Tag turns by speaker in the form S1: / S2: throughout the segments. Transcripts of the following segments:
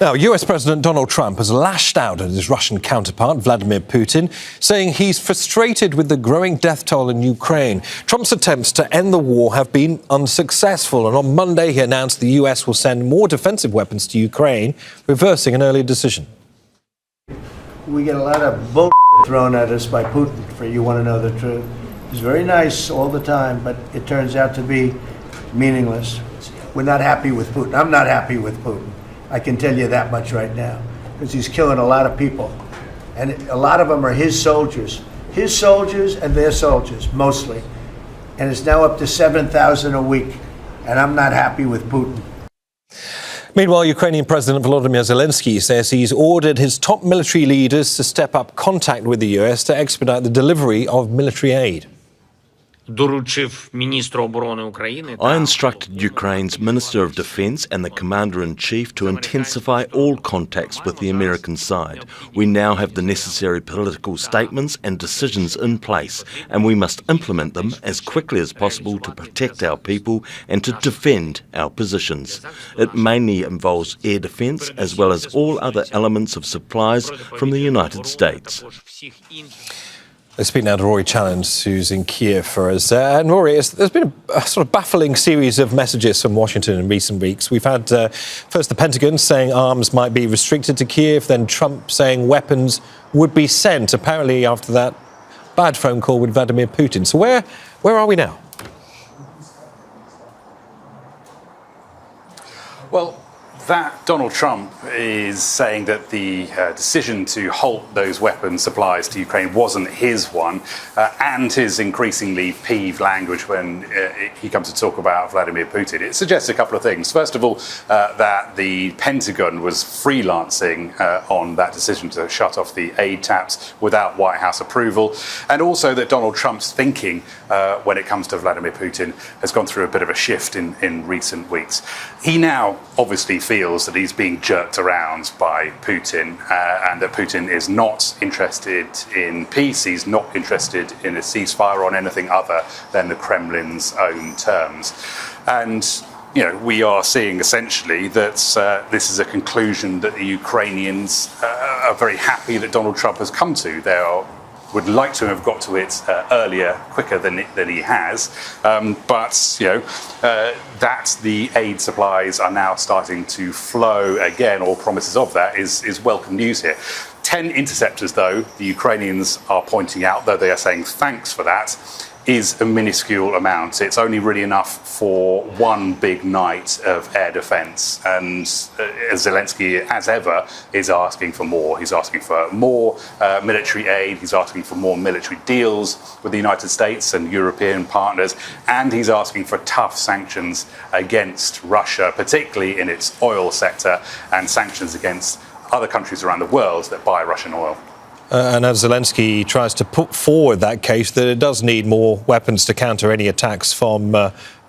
S1: Now, US President Donald Trump has lashed out at his Russian counterpart, Vladimir Putin, saying he's frustrated with the growing death toll in Ukraine. Trump's attempts to end the war have been unsuccessful, and on Monday he announced the US will send more defensive weapons to Ukraine, reversing an earlier decision.
S2: We get a lot of bull thrown at us by Putin, for you want to know the truth. He's very nice all the time, but it turns out to be meaningless. We're not happy with Putin. I'm not happy with Putin. I can tell you that much right now, because he's killing a lot of people. And a lot of them are his soldiers and their soldiers, mostly. And it's now up to 7,000 a week. And I'm not happy with Putin.
S1: Meanwhile, Ukrainian President Volodymyr Zelenskyy says he's ordered his top military leaders to step up contact with the US to expedite the delivery of military aid.
S3: I instructed Ukraine's Minister of Defence and the Commander-in-Chief to intensify all contacts with the American side. We now have the necessary political statements and decisions in place, and we must implement them as quickly as possible to protect our people and to defend our positions. It mainly involves air defence as well as all other elements of supplies from the United States.
S1: Let's speak now to Rory Challands, who's in Kyiv for us. And Rory, there's been a sort of baffling series of messages from Washington in recent weeks. We've had first the Pentagon saying arms might be restricted to Kyiv, then Trump saying weapons would be sent, apparently after that bad phone call with Vladimir Putin. So where are we now?
S4: Well, that Donald Trump is saying that the decision to halt those weapons supplies to Ukraine wasn't his one, and his increasingly peeved language when he comes to talk about Vladimir Putin. It suggests a couple of things. First of all, that the Pentagon was freelancing on that decision to shut off the aid taps without White House approval, and also that Donald Trump's thinking when it comes to Vladimir Putin has gone through a bit of a shift in recent weeks. He now obviously feels that he's being jerked around by Putin, and that Putin is not interested in peace. He's not interested in a ceasefire on anything other than the Kremlin's own terms. And we are seeing essentially that this is a conclusion that the Ukrainians are very happy that Donald Trump has come to. They would like to have got to it earlier, quicker than he has, but that the aid supplies are now starting to flow again, or promises of that, is welcome news here. 10 interceptors, though, the Ukrainians are pointing out, though they are saying thanks for that, is a minuscule amount. It's only really enough for one big night of air defence. And Zelenskyy, as ever, is asking for more. He's asking for more military aid. He's asking for more military deals with the United States and European partners. And he's asking for tough sanctions against Russia, particularly in its oil sector, and sanctions against other countries around the world that buy Russian oil.
S1: And as Zelenskyy tries to put forward that case that it does need more weapons to counter any attacks from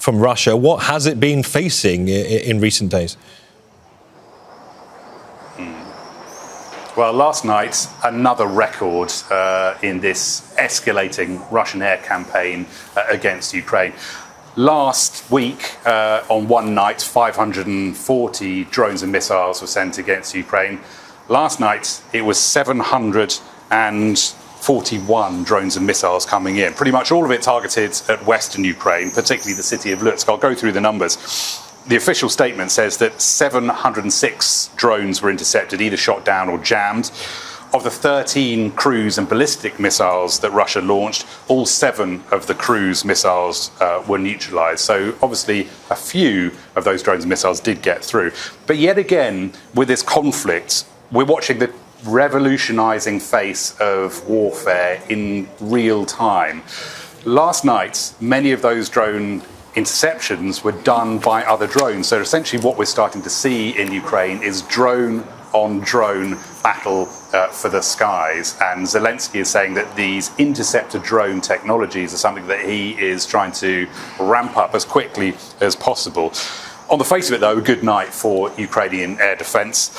S1: Russia, what has it been facing in recent days?
S4: Well, last night, another record in this escalating Russian air campaign against Ukraine. Last week, on one night, 540 drones and missiles were sent against Ukraine. Last night, it was 741 drones and missiles coming in. Pretty much all of it targeted at western Ukraine, particularly the city of Lutsk. I'll go through the numbers. The official statement says that 706 drones were intercepted, either shot down or jammed. Of the 13 cruise and ballistic missiles that Russia launched, all 7 of the cruise missiles were neutralized. So obviously a few of those drones and missiles did get through. But yet again, with this conflict, we're watching the revolutionizing face of warfare in real time. Last night, many of those drone interceptions were done by other drones. So essentially what we're starting to see in Ukraine is drone on drone battle for the skies. And Zelenskyy is saying that these interceptor drone technologies are something that he is trying to ramp up as quickly as possible. On the face of it, though, a good night for Ukrainian air defence.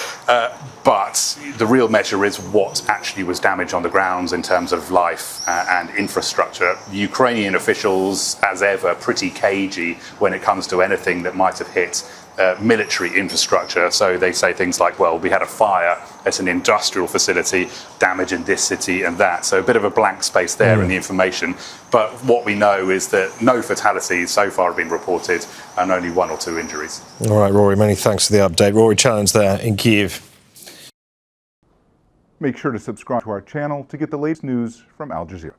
S4: But the real measure is what actually was damaged on the ground in terms of life and infrastructure. Ukrainian officials, as ever, pretty cagey when it comes to anything that might have hit military infrastructure. So they say things like, well, we had a fire at an industrial facility, damage in this city and that. So a bit of a blank space there in the information. But what we know is that no fatalities so far have been reported and only 1 or 2 injuries.
S1: All right, Rory, many thanks for the update. Rory Challands there in Kyiv.
S5: Make sure to subscribe to our channel to get the latest news from Al Jazeera.